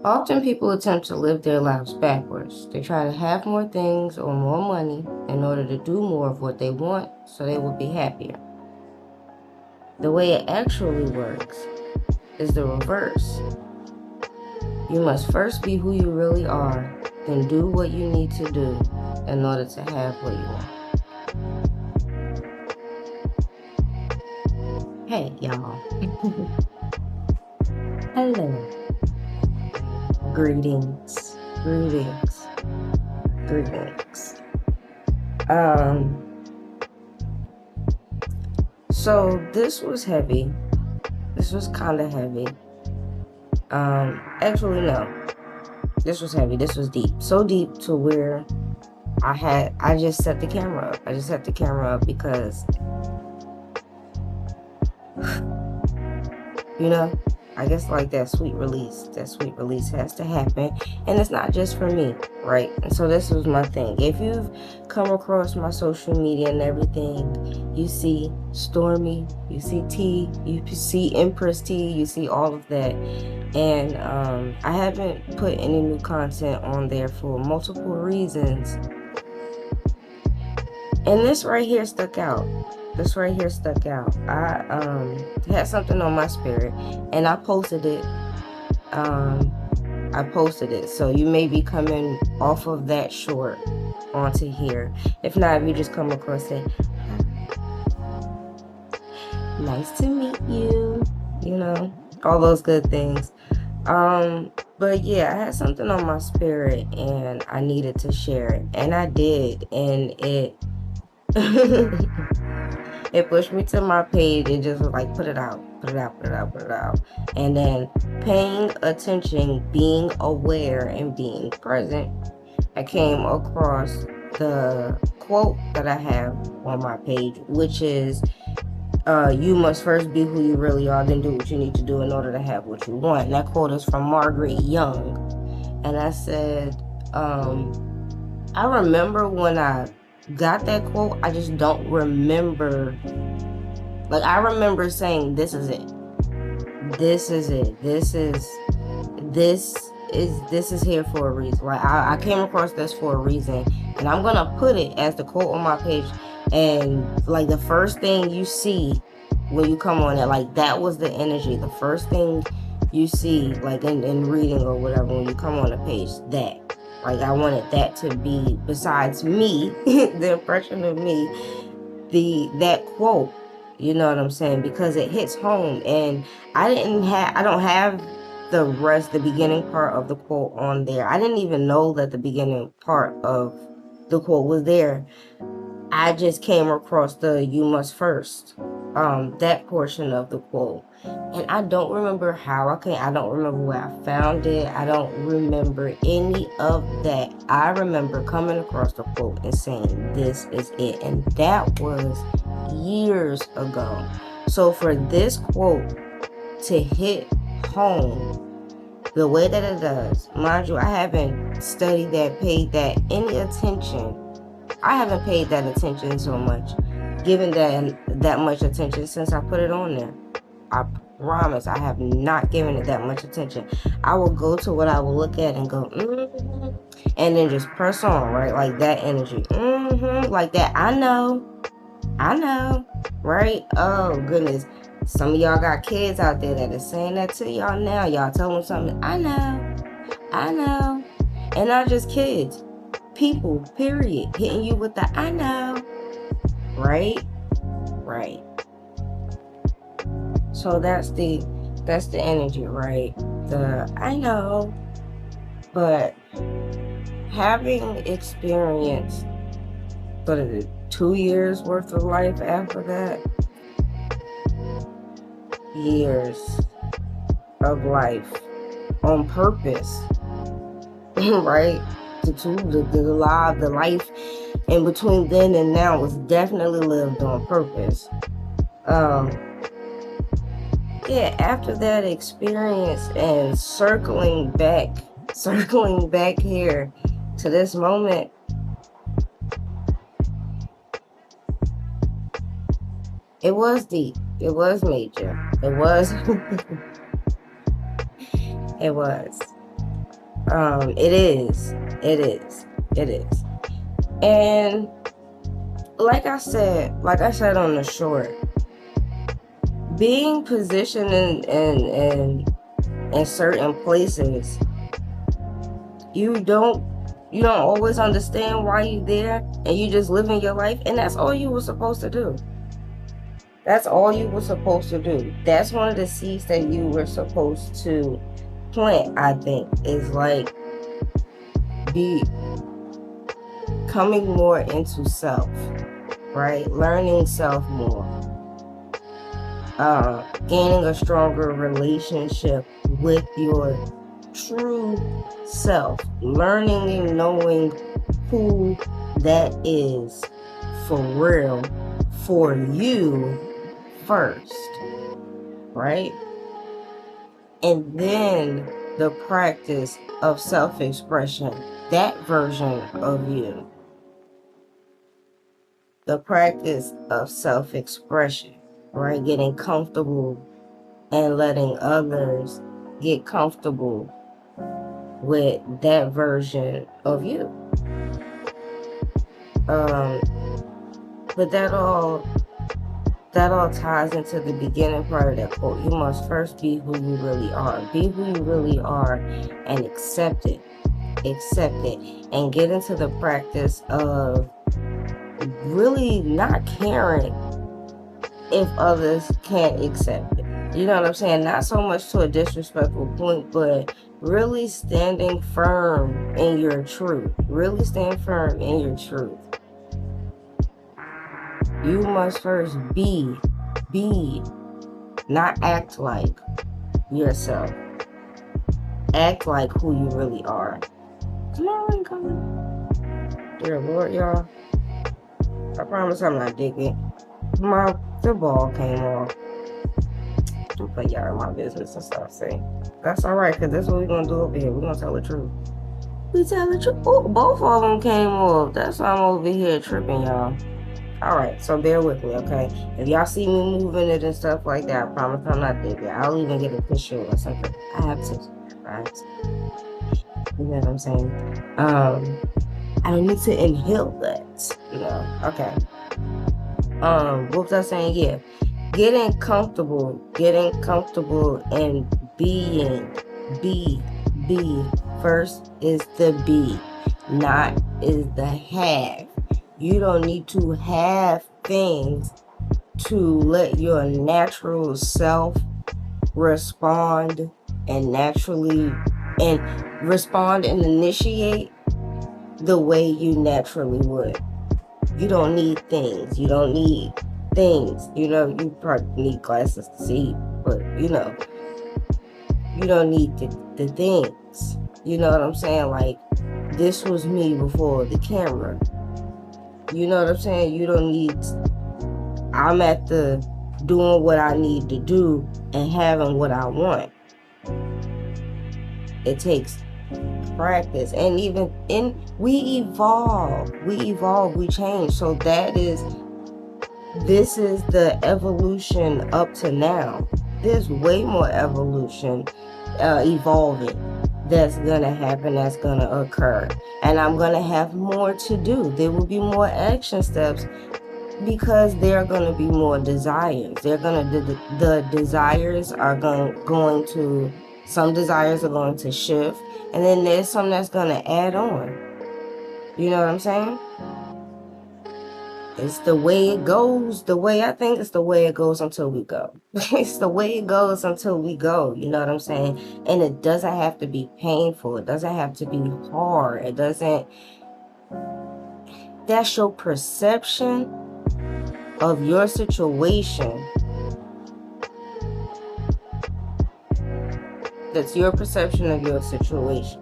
Often people attempt to live their lives backwards. They try to have more things or more money in order to do more of what they want so they will be happier. The way it actually works is the reverse. You must first be who you really are, then do what you need to do in order to have what you want. Hey, y'all. Hello. Greetings. Greetings. Greetings. So this was heavy. This was kind of heavy. Actually, no. This was heavy. This was deep. So deep to where I just set the camera up. I just set the camera up because, you know, I guess like that sweet release has to happen. And it's not just for me, right? And so this was my thing. If you've come across my social media and everything, you see Stormy, you see T, you see Empress T, you see all of that. And I haven't put any new content on there for multiple reasons. And this right here stuck out. I had something on my spirit, and I posted it. So you may be coming off of that short onto here. If not, if you just come across it, nice to meet you. You know, all those good things. But yeah, I had something on my spirit, and I needed to share it, and I did, and it. It pushed me to my page and just was like, put it out. And then paying attention, being aware, and being present, I came across the quote that I have on my page, which is, you must first be who you really are, then do what you need to do in order to have what you want. And that quote is from Margaret Young. And I said, I remember when I got that quote, I just don't remember. Like, I remember saying, this is it. This is here for a reason. Like, I came across this for a reason, and I'm gonna put it as the quote on my page. And like, the first thing you see when you come on it, like, that was the energy. The first thing you see, like, in reading or whatever, when you come on the page, that. Like, I wanted that to be, besides me, the impression of me, that quote, you know what I'm saying? Because it hits home. And I don't have the beginning part of the quote on there. I didn't even know that the beginning part of the quote was there. I just came across the "you must first," that portion of the quote. And I don't remember how I don't remember where I found it. I don't remember any of that. I remember coming across the quote and saying, this is it. And that was years ago. So for this quote to hit home the way that it does, mind you, I haven't studied that, paid that any attention. I haven't paid that attention so much, given that much attention since I put it on there. I promise I have not given it that much attention. I will go to what I will look at and go, and then just press on, right? Like that energy, like that. I know, right? Oh, goodness. Some of y'all got kids out there that are saying that to y'all now. Y'all tell them something. I know. And not just kids. People, period. Hitting you with the I know. Right? So that's the energy, right? The I know. But having experienced 2 years worth of life after that, years of life on purpose, right? The life in between then and now was definitely lived on purpose. After that experience and circling back here to this moment, it was deep. It was major. It was. It was. It is. It is. It is. And like I said on the short, being positioned in certain places, you don't always understand why you're there, and you just living your life, and that's all you were supposed to do. That's all you were supposed to do. That's one of the seeds that you were supposed to plant, I think, is like be coming more into self, right? Learning self more. Gaining a stronger relationship with your true self. Learning and knowing who that is for real for you first, right? And then the practice of self-expression, that version of you. The practice of self-expression, right? Getting comfortable and letting others get comfortable with that version of you. But that all ties into the beginning part of that quote. You must first be who you really are. Be who you really are and accept it. Accept it. And get into the practice of really not caring if others can't accept it. You know what I'm saying? Not so much to a disrespectful point, but really standing firm in your truth. Really stand firm in your truth. You must first be, not act like yourself. Act like who you really are. Come on, come on. Dear Lord, y'all. I promise I'm not digging. The ball came off. I'm put y'all in my business and stuff. See, that's all right, because that's what we're going to do over here. We're going to tell the truth. We tell the truth. Oh, both of them came off. That's why I'm over here tripping, y'all. All right, so bear with me, okay? If y'all see me moving it and stuff like that, I promise I'm not digging. I'll even get a picture or something. I have to, right? You know what I'm saying? I don't need to inhale that, you know? Okay. What was I saying? Yeah. Getting comfortable and being, be. First is the be, not is the have. You don't need to have things to let your natural self respond and initiate the way you naturally would. You don't need things. You don't need things. You know, you probably need glasses to see, but you know, you don't need the things. You know what I'm saying? Like, this was me before the camera. You know what I'm saying? You don't need, I'm at the doing what I need to do and having what I want. It takes practice, and we evolve, we change. So this is the evolution up to now. There's way more evolution, evolving that's gonna happen, that's gonna occur, and I'm gonna have more to do. There will be more action steps because there are gonna be more desires. The desires are going to, some desires are going to shift, and then there's some that's gonna add on. You know what I'm saying? It's the way it goes. I think it's the way it goes until we go. It's the way it goes until we go. You know what I'm saying? And it doesn't have to be painful. It doesn't have to be hard. That's your perception of your situation. That's your perception of your situation.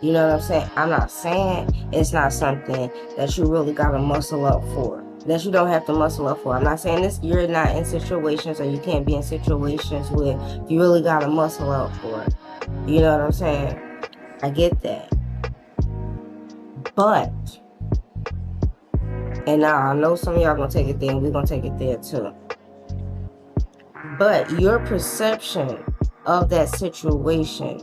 You know what I'm saying? I'm not saying it's not something that you really got to muscle up for. That you don't have to muscle up for. I'm not saying this, you're not in situations, or you can't be in situations where you really got to muscle up for it. You know what I'm saying? I get that. But, and now I know some of y'all going to take it there, and we're going to take it there too. But your perception of that situation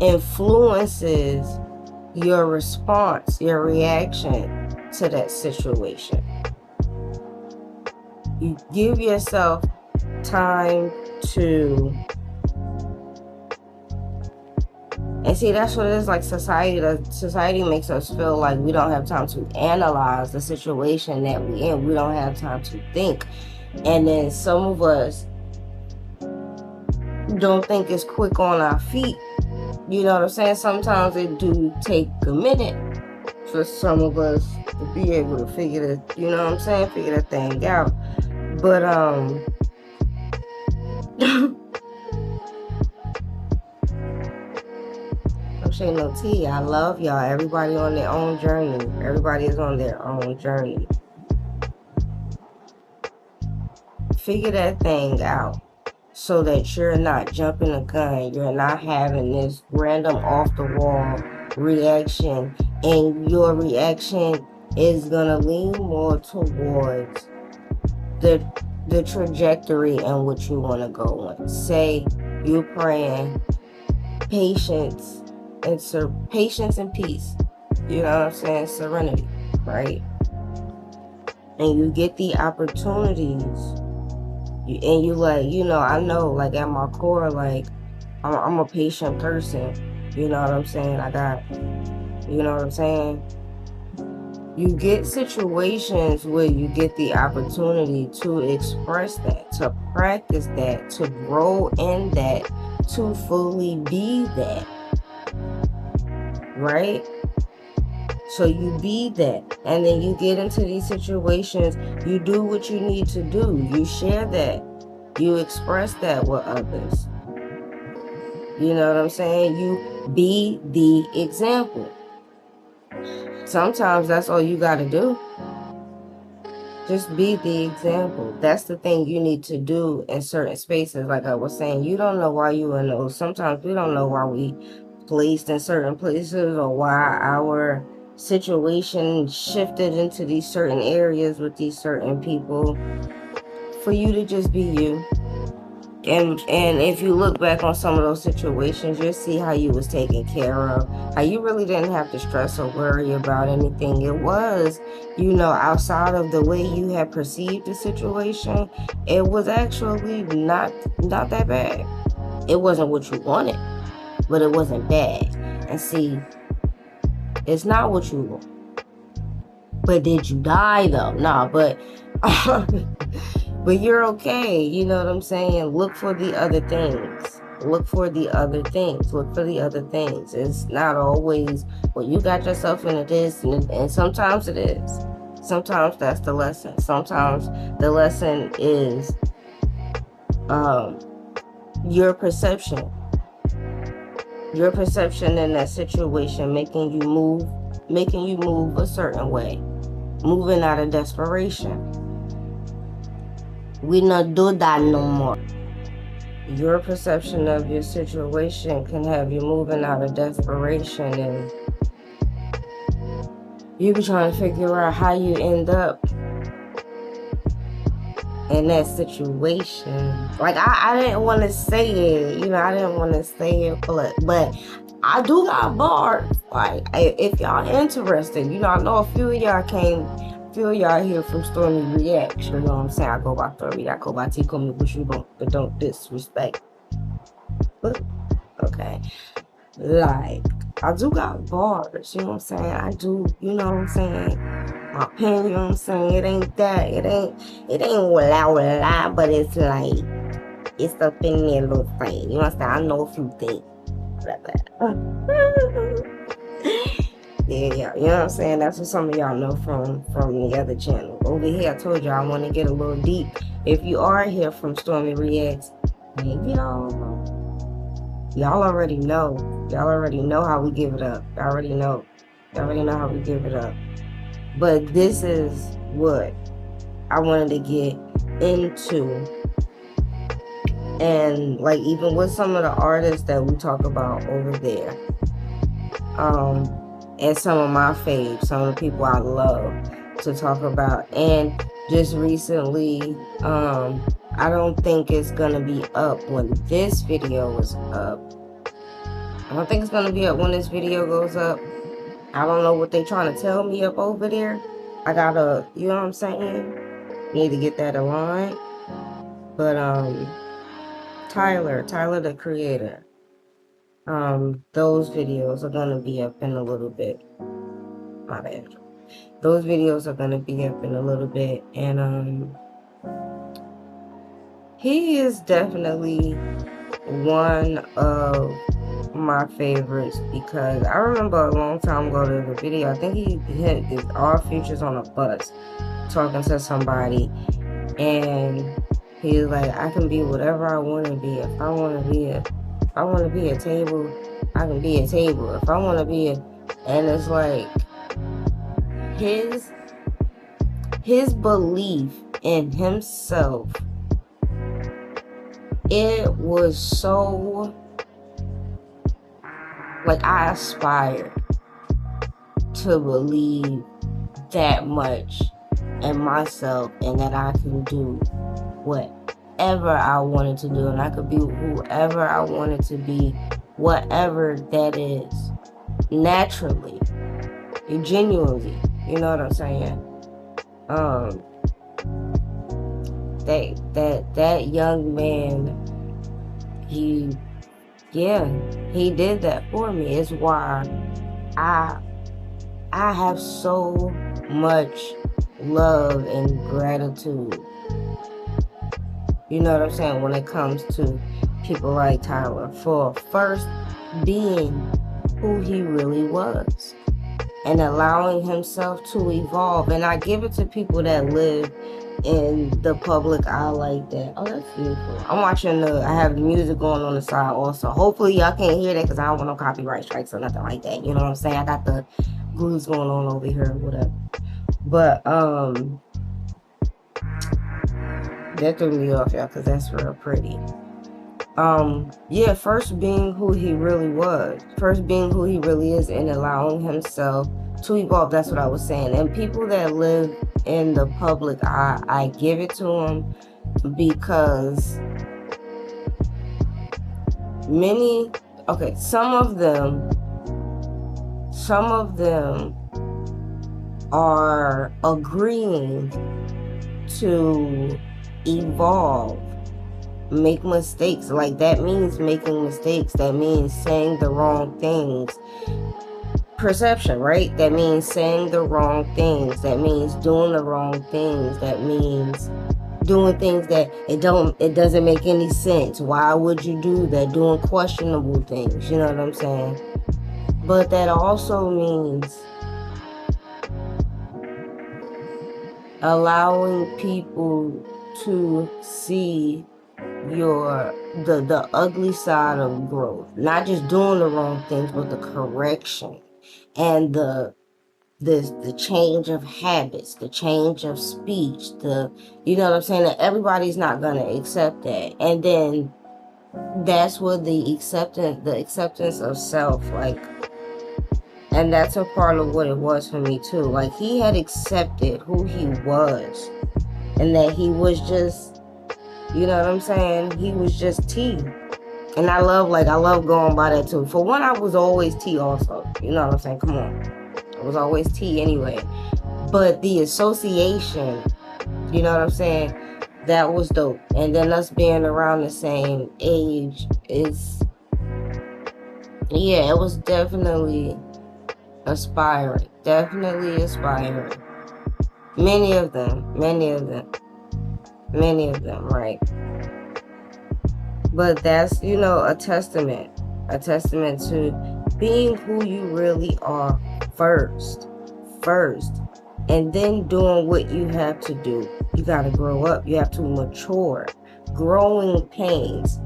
influences your response, your reaction to that situation. You give yourself time to, and see, that's what it is. Like society makes us feel like we don't have time to analyze the situation that we're in. We don't have time to think. And then some of us don't think it's quick on our feet. You know what I'm saying? Sometimes it do take a minute for some of us to be able to figure that, you know what I'm saying? Figure that thing out. But I'm saying no tea. I love y'all. Everybody on their own journey. Everybody is on their own journey. Figure that thing out so that you're not jumping the gun. You're not having this random off the wall reaction, and your reaction is gonna lean more towards the trajectory in which you want to go on. Say you're praying patience and peace. You know what I'm saying? Serenity, right? And you get the opportunities, and you like, you know, I know, like at my core, like I'm a patient person. You know what I'm saying? You know what I'm saying? You get situations where you get the opportunity to express that, to practice that, to grow in that, to fully be that, right? So you be that, and then you get into these situations, you do what you need to do, you share that, you express that with others. You know what I'm saying? You be the example. Sometimes that's all you got to do. Just be the example. That's the thing you need to do in certain spaces. Like I was saying, you don't know why you in those. Sometimes we don't know why we placed in certain places, or why our situation shifted into these certain areas with these certain people. For you to just be you. And if you look back on some of those situations, you'll see how you was taken care of, how you really didn't have to stress or worry about anything. It was, you know, outside of the way you had perceived the situation, it was actually not that bad. It wasn't what you wanted, but it wasn't bad. And see, it's not what you want. But did you die though? Nah, but but you're okay. You know what I'm saying? Look for the other things. Look for the other things. Look for the other things. It's not always, well, you got yourself into this, and sometimes it is. Sometimes that's the lesson. Sometimes the lesson is your perception. Your perception in that situation making you move a certain way. Moving out of desperation. We not do that no more. Your perception of your situation can have you moving out of desperation, and you be trying to figure out how you end up in that situation. Like I didn't want to say it, you know, I didn't want to say it, but I do got bars. Like if y'all interested, you know, I know a few of y'all here from Stormy Reacts, you know what I'm saying? I go by Stormy, I go by T, call me what you want, but don't disrespect. But, okay. Like, I do got bars, you know what I'm saying? I do, you know what I'm saying? My pen, you know what I'm saying? It ain't that, it ain't wala, but it's like, it's up in there a little thing, you know what I'm saying? I know a few things. Yeah, you know what I'm saying? That's what some of y'all know from the other channel. Over here, I told y'all I want to get a little deep. If you are here from Stormy Reacts, maybe y'all already know. Y'all already know how we give it up. Y'all already know how we give it up. But this is what I wanted to get into. And like even with some of the artists that we talk about over there. And some of my faves, some of the people I love to talk about. And just recently, I don't think it's gonna be up when this video is up, I don't think it's gonna be up when this video goes up. I don't know what they trying to tell me up over there. I gotta, you know what I'm saying? Need to get that aligned. But Tyler the creator, those videos are gonna be up in a little bit. My bad. Those videos are gonna be up in a little bit, and he is definitely one of my favorites, because I remember a long time ago there was a video. I think he hit all features on a bus talking to somebody, and he's like, I can be whatever I want to be. If I want to be a table, I can be a table. If I want to be and it's like his belief in himself, it was so, like, I aspired to believe that much in myself, and that I can do whatever I wanted to do, and I could be whoever I wanted to be, whatever that is, naturally, genuinely, you know what I'm saying? That young man, he did that for me. It's why I have so much love and gratitude, you know what I'm saying, when it comes to people like Tyler, for first being who he really was and allowing himself to evolve. And I give it to people that live in the public eye like that. Oh, that's beautiful. I'm watching I have music going on the side also. Hopefully y'all can't hear that, because I don't want no copyright strikes or nothing like that. You know what I'm saying? I got the grooves going on over here or whatever. But that threw me off, y'all, because that's real pretty. First being who he really was. First being who he really is, and allowing himself to evolve. That's what I was saying. And people that live in the public eye, I give it to them, because some of them are agreeing to evolve, make mistakes. Like, that means making mistakes. That means saying the wrong things. Perception, right? That means saying the wrong things. That means doing the wrong things. That means doing things that it doesn't make any sense. Why would you do that? Doing questionable things, you know what I'm saying? But that also means allowing people to see the ugly side of growth. Not just doing the wrong things, but the correction and the change of habits, the change of speech, you know what I'm saying? That everybody's not gonna accept that. And then that's where the acceptance of self, like, and that's a part of what it was for me too. Like, he had accepted who he was, and that he was just, you know what I'm saying, he was just T. And I love going by that too. For one, I was always T also, you know what I'm saying? Come on, I was always T anyway. But the association, you know what I'm saying, that was dope. And then us being around the same age it was definitely aspiring. Many of them, right? But that's, a testament to being who you really are first, and then doing what you have to do. You got to grow up. You have to mature. Growing pains.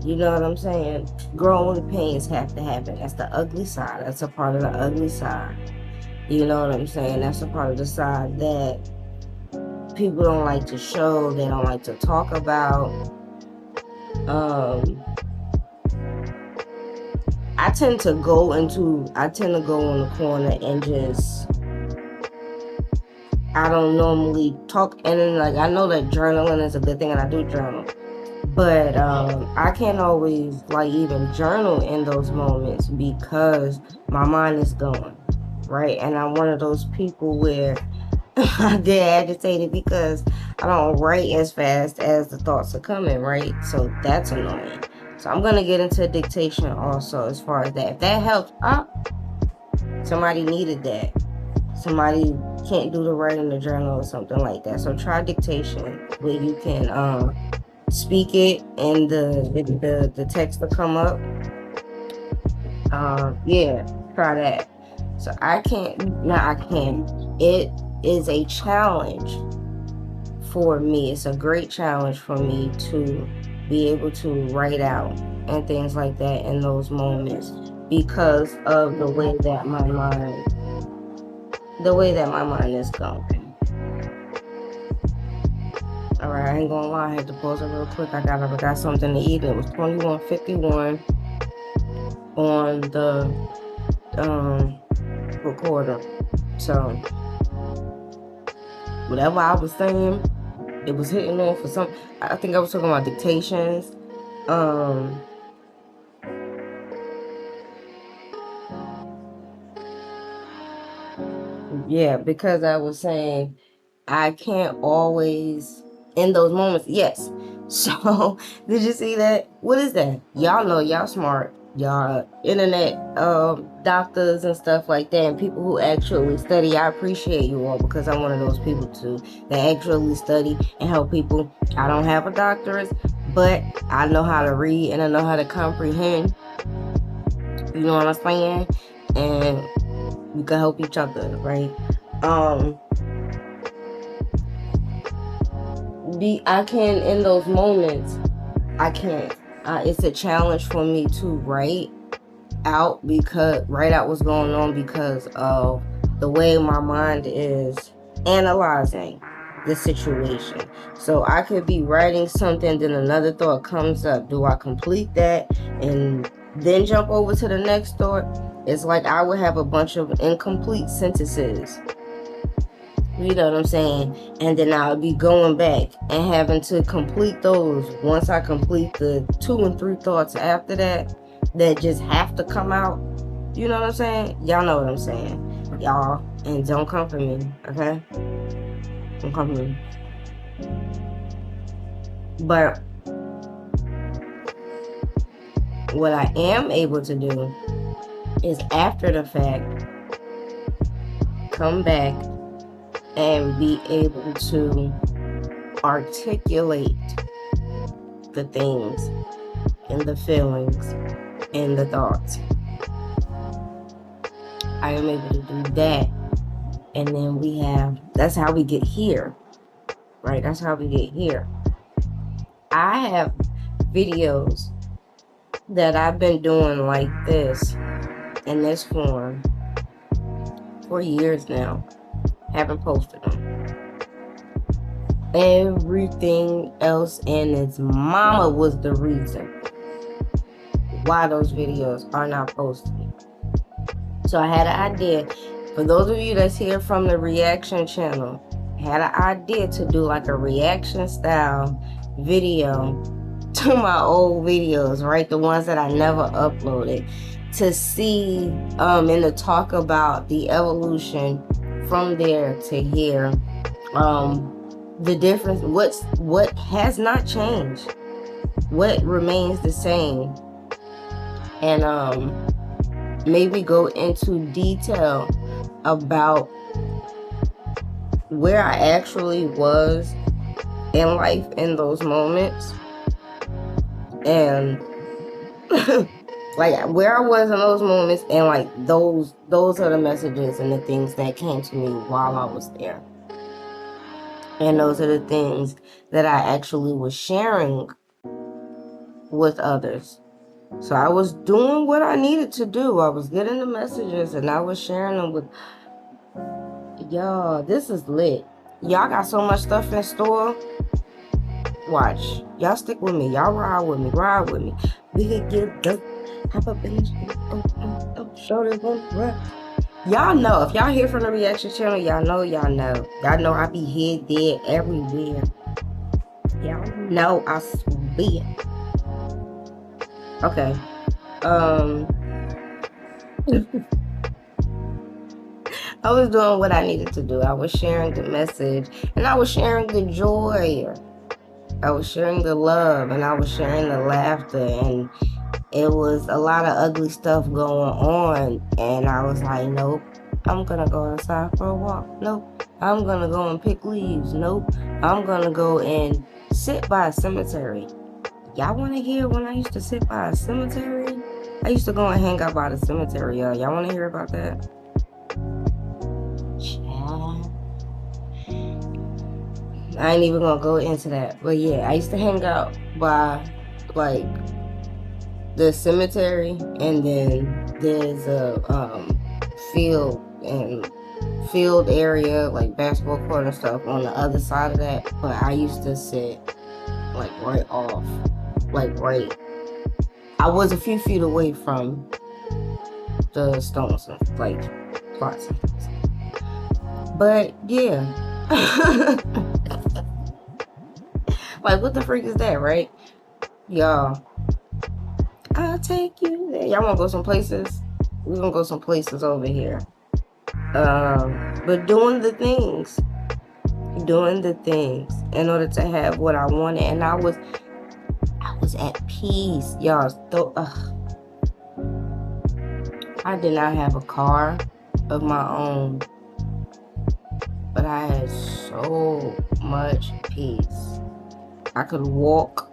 You know what I'm saying? Growing pains have to happen. That's the ugly side. That's a part of the ugly side. You know what I'm saying? That's a part of the side that people don't like to show. They don't like to talk about. I tend to go in the corner and just, I don't normally talk. And then, like, I know that journaling is a good thing, and I do journal. But I can't always like even journal in those moments because my mind is gone, right? And I'm one of those people where I get agitated because I don't write as fast as the thoughts are coming, right? So that's annoying. So I'm gonna get into dictation also as far as that. If that helps, somebody needed that. Somebody can't do the writing in the journal or something like that. So try dictation where you can speak it and the text will come up. Yeah, try that. So I can't. Now I can. It is a challenge for me. It's a great challenge for me to be able to write out and things like that in those moments because of the way that my mind is going. All right, I ain't gonna lie, I had to pause it real quick. I got something to eat. It was 21:51 on the recorder. So whatever I was saying, it was hitting on for some. I think I was talking about dictations. Yeah, because I was saying I can't always in those moments. Yes. So did you see that? What is that? Y'all know y'all smart. Y'all internet doctors and stuff like that, and people who actually study. I appreciate you all because I'm one of those people too that actually study and help people. I don't have a doctorate, but I know how to read and I know how to comprehend. You know what I'm saying? And we can help each other, right? I can in those moments. I can't. It's a challenge for me to write out what's going on because of the way my mind is analyzing the situation. So I could be writing something, then another thought comes up. Do I complete that and then jump over to the next thought? It's like I would have a bunch of incomplete sentences. You know what I'm saying? And then I'll be going back and having to complete those. Once I complete the 2 and 3 thoughts after that just have to come out. You know what I'm saying? Y'all know what I'm saying. Y'all, and don't come for me, okay? Don't come for me. But what I am able to do is after the fact, come back and be able to articulate the things and the feelings and the thoughts. I am able to do that. And then that's how we get here, right? That's how we get here. I have videos that I've been doing like this, in this form, for years now. Haven't posted them. Everything else in its mama was the reason why those videos are not posted. So I had an idea. For those of you that's here from the reaction channel, I had an idea to do like a reaction style video to my old videos, right? The ones that I never uploaded, to see and to talk about the evolution from there to here, the difference, what has not changed, what remains the same, and maybe go into detail about where I actually was in life in those moments, and like where I was in those moments, and like those are the messages and the things that came to me while I was there. And those are the things that I actually was sharing with others. So I was doing what I needed to do. I was getting the messages and I was sharing them with y'all. This is lit. Y'all got so much stuff in store. Watch. Y'all stick with me. Y'all ride with me. Ride with me. We could get dope. Have a bench. Show this one. Y'all know. If y'all hear from the reaction channel, y'all know. Y'all know I be here, there, everywhere. Y'all know. I be. Okay. I was doing what I needed to do. I was sharing the message, and I was sharing the joy. I was sharing the love, and I was sharing the laughter, and it was a lot of ugly stuff going on. And I was like, nope, I'm gonna go outside for a walk. Nope, I'm gonna go and pick leaves. Nope, I'm gonna go and sit by a cemetery. Y'all want to hear when I used to sit by a cemetery? I used to go and hang out by the cemetery, y'all. Y'all want to hear about that? I ain't even gonna go into that. But yeah, I used to hang out by like the cemetery, and then there's a field area, like basketball court and stuff on the other side of that. But I used to sit like right off, like right. I was a few feet away from the stones, like plots. But yeah. Like, what the freak is that, right? Y'all, I'll take you there. Y'all wanna go some places? We're gonna go some places over here. But doing the things in order to have what I wanted, and I was at peace, y'all. I did not have a car of my own, but I had so much peace. I could walk,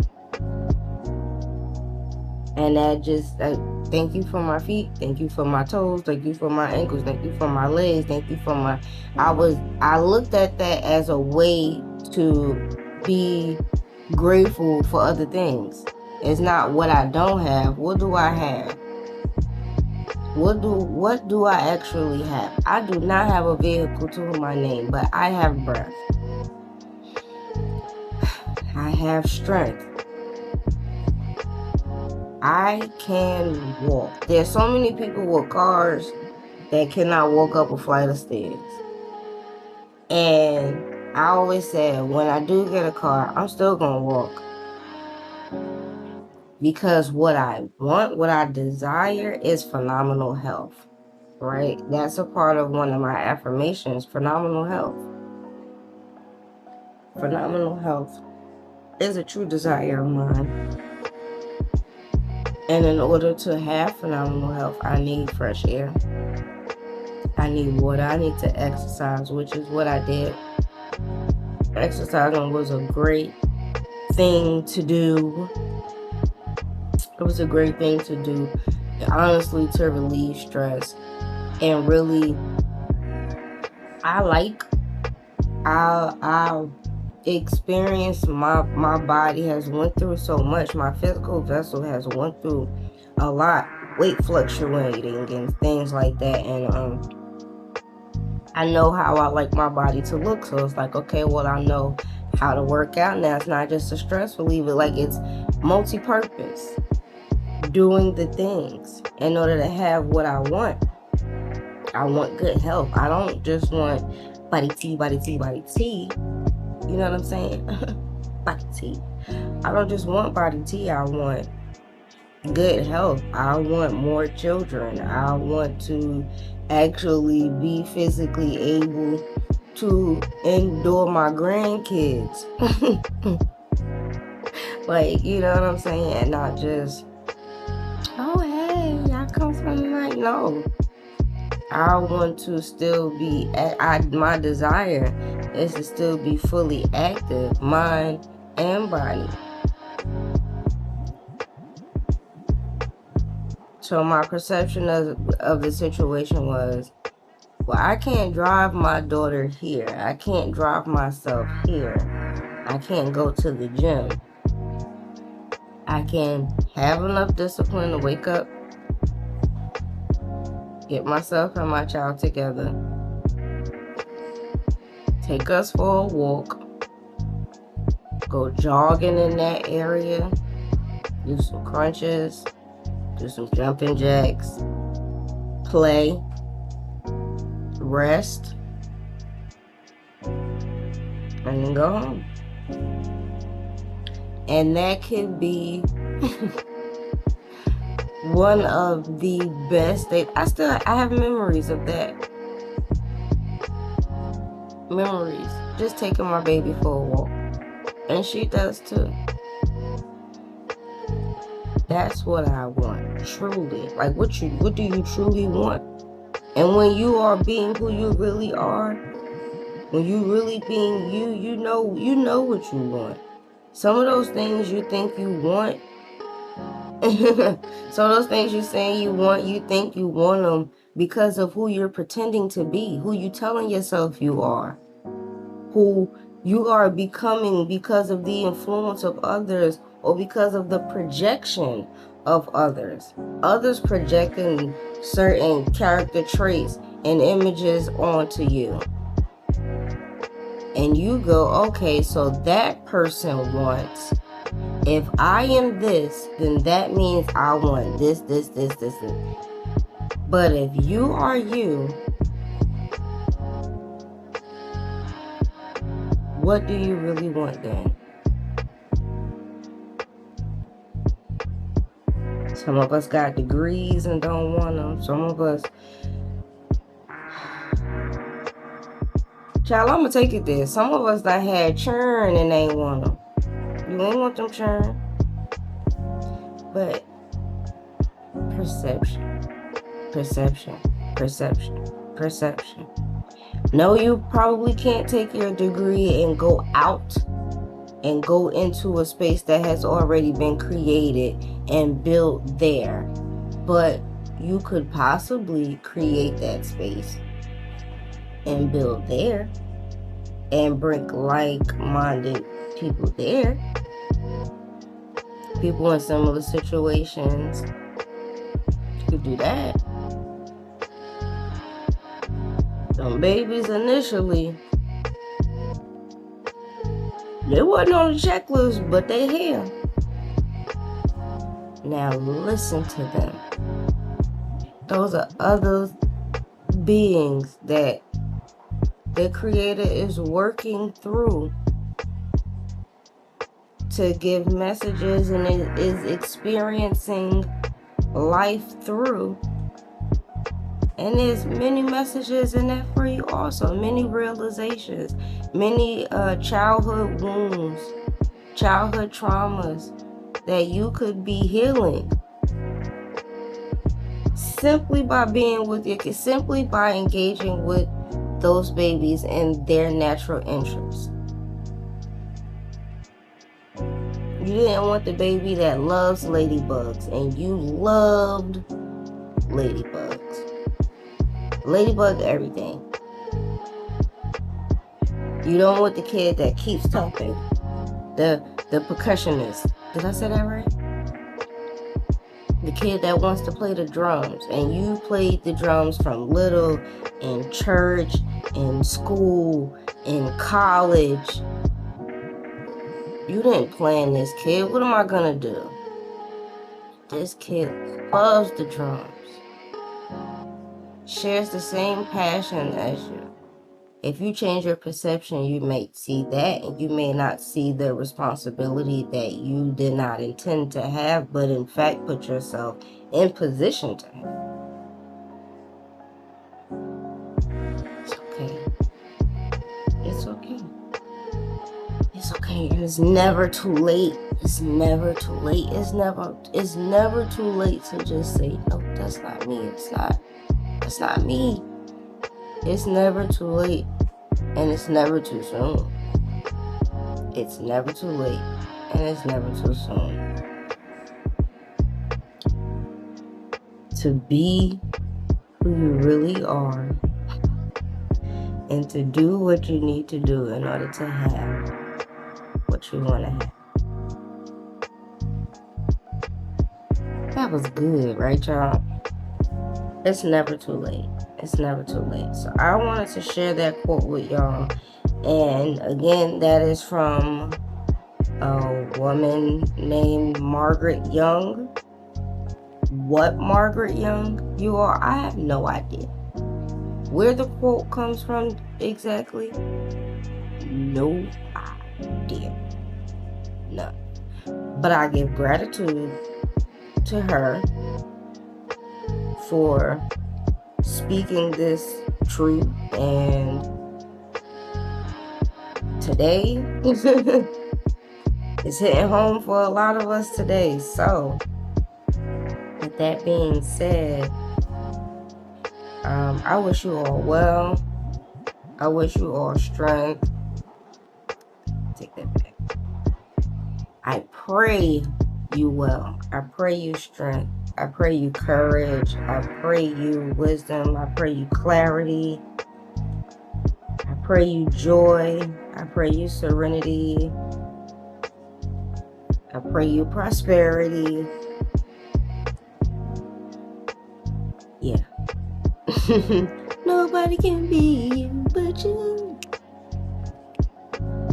and that just thank you for my feet, thank you for my toes, thank you for my ankles, thank you for my legs, thank you for my. I looked at that as a way to be grateful for other things. It's not what I don't have. What do I have? What do I actually have? I do not have a vehicle to my name, but I have breath. I have strength. I can walk. There's so many people with cars that cannot walk up a flight of stairs. And I always said, when I do get a car, I'm still gonna walk. Because what I want, what I desire is phenomenal health, right? That's a part of one of my affirmations, phenomenal health. Phenomenal health is a true desire of mine. And in order to have phenomenal health, I need fresh air. I need water. I need to exercise, which is what I did. Exercising was a great thing to do. It was a great thing to do, honestly, to relieve stress. And really, I experienced, my body has went through so much. My physical vessel has went through a lot, weight fluctuating and things like that. And I know how I like my body to look. So it's like, okay, well, I know how to work out now. It's not just a stress reliever, like it's multi-purpose. Doing the things in order to have what I want. I want good health. I don't just want body tea. You know what I'm saying? Body tea. I don't just want body tea. I want good health. I want more children. I want to actually be physically able to endure my grandkids. Like, you know what I'm saying? And not just, oh, hey, y'all come from the night. No. I want to still be, my desire is to still be fully active, mind and body. So my perception of the situation was, well, I can't drive my daughter here. I can't drive myself here. I can't go to the gym. I can have enough discipline to wake up, get myself and my child together, take us for a walk, go jogging in that area, do some crunches, do some jumping jacks, play, rest, and then go home. And that could be one of the best days. I have memories of that. Memories. Just taking my baby for a walk. And she does too. That's what I want, truly. Like, what do you truly want? And when you are being who you really are, when you really being you, you know what you want. Some of those things you think you want, some of those things you're saying you want, you think you want them because of who you're pretending to be, who you telling yourself you are, who you are becoming because of the influence of others or because of the projection of others. Others projecting certain character traits and images onto you. And you go, okay, so that person wants, if I am this, then that means I want this. But if you are you, what do you really want then? Some of us got degrees and don't want them. Some of us... Child, I'm going to take it there. Some of us that had churn and ain't want them. You ain't want them churn. But perception. No, you probably can't take your degree and go out and go into a space that has already been created and built there. But you could possibly create that space and build there and bring like-minded people there. People in similar situations. You could do that. Some babies initially, they wasn't on the checklist, but they here. Now listen to them. Those are other beings that the Creator is working through to give messages and is experiencing life through. And there's many messages in that for you also. Many realizations. Many childhood wounds. Childhood traumas that you could be healing. Simply by being with your kids. Simply by engaging with those babies and their natural interests. You didn't want the baby that loves ladybugs. And you loved ladybugs. Ladybug everything. You don't want the kid that keeps talking. The percussionist. Did I say that right? The kid that wants to play the drums. And you played the drums from little, in church, in school, in college. You didn't plan this kid. What am I gonna do? This kid loves the drums. Shares the same passion as you. If you change your perception, you may see that, and you may not see the responsibility that you did not intend to have, but in fact put yourself in position to have. It's okay. It's okay. It's okay. And it's never too late. It's never too late. It's never too late to just say, no, that's not me. That's not me. It's never too late. And it's never too soon. It's never too late. And it's never too soon. To be who you really are. And to do what you need to do in order to have what you want to have. That was good, right, y'all? It's never too late. It's never too late. So I wanted to share that quote with y'all. And again, that is from a woman named Margaret Young. What Margaret Young you are, I have no idea. Where the quote comes from exactly, no idea. No. But I give gratitude to her for speaking this truth, and today it's hitting home for a lot of us today. So with that being said, I wish you all well. I wish you all strength. Take that back. I pray you well. I pray you strength. I pray you courage. I pray you wisdom. I pray you clarity. I pray you joy. I pray you serenity. I pray you prosperity. Yeah. Nobody can be you but you.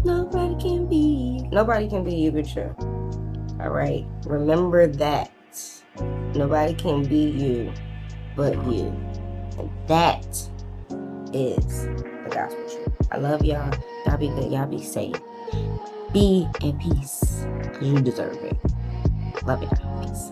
Nobody can be you. Nobody can be you but you. All right. Remember that. Nobody can be you but you. And that is the gospel truth. I love y'all. Y'all be good. Y'all be safe. Be at peace. Because you deserve it. Love y'all. Peace.